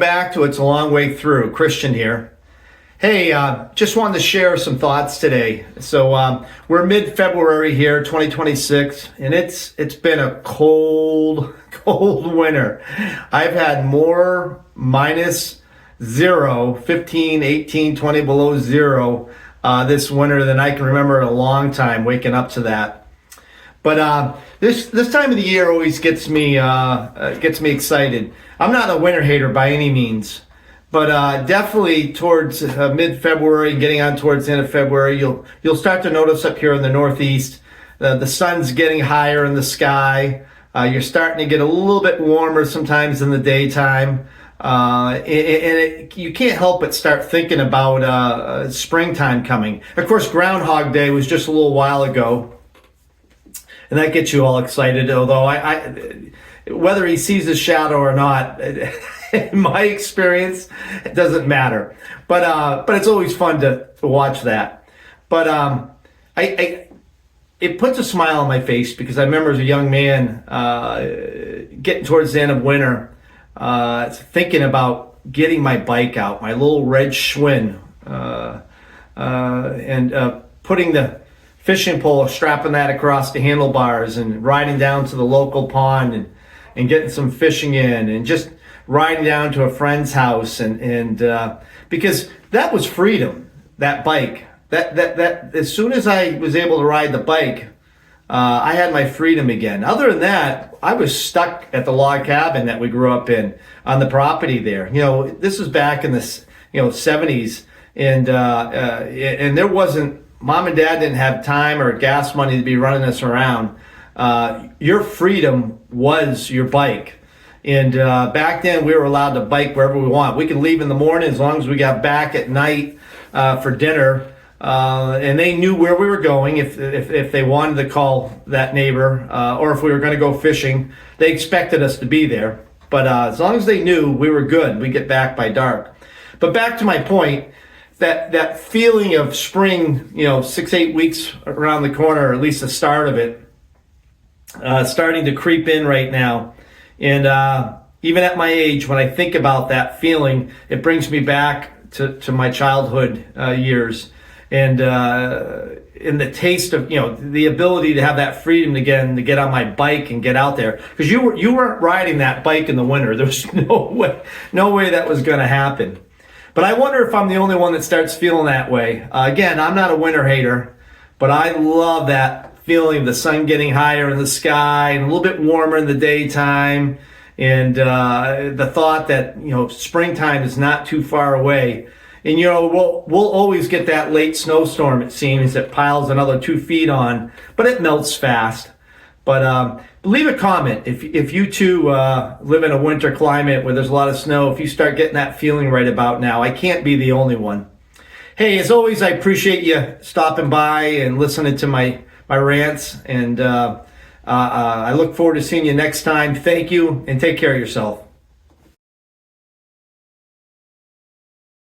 back to It's a Long Way Through. Christian here. Hey, just wanted to share some thoughts today. So we're mid-February here, 2026, and it's been a cold winter. I've had more minus zero, 15, 18, 20 below zero this winter than I can remember in a long time, waking up to that. But this time of the year always gets me excited. I'm not a winter hater by any means, but definitely towards mid-February, getting on towards the end of February, you'll start to notice up here in the Northeast, the sun's getting higher in the sky. You're starting to get a little bit warmer sometimes in the daytime, you can't help but start thinking about springtime coming. Of course, Groundhog Day was just a little while ago. And that gets you all excited, although I whether he sees his shadow or not, in my experience, it doesn't matter. But it's always fun to watch that. But it puts a smile on my face because I remember as a young man getting towards the end of winter, thinking about getting my bike out, my little red Schwinn, and putting the fishing pole, strapping that across the handlebars and riding down to the local pond and getting some fishing in and just riding down to a friend's house and because that was freedom, that bike. That as soon as I was able to ride the bike, I had my freedom again. Other than that, I was stuck at the log cabin that we grew up in on the property there. You know, this was back in the 70s and there wasn't, Mom and Dad didn't have time or gas money to be running us around. Your freedom was your bike. And back then, we were allowed to bike wherever we want. We could leave in the morning as long as we got back at night for dinner. And they knew where we were going if they wanted to call that neighbor or if we were going to go fishing. They expected us to be there. But as long as they knew, we were good. We'd get back by dark. But back to my point, that feeling of spring, 6-8 weeks around the corner, or at least the start of it, starting to creep in right now. And even at my age, when I think about that feeling, it brings me back to my childhood years. And in the taste of, the ability to have that freedom again, to get on my bike and get out there. Because you weren't riding that bike in the winter. There was no way that was going to happen. But I wonder if I'm the only one that starts feeling that way. Again, I'm not a winter hater, but I love that feeling of the sun getting higher in the sky and a little bit warmer in the daytime. And the thought that, springtime is not too far away. And, we'll always get that late snowstorm, it seems, that piles another 2 feet on, but it melts fast. But leave a comment if you too live in a winter climate where there's a lot of snow, if you start getting that feeling right about now. I can't be the only one. Hey, as always, I appreciate you stopping by and listening to my rants. And I look forward to seeing you next time. Thank you, and take care of yourself.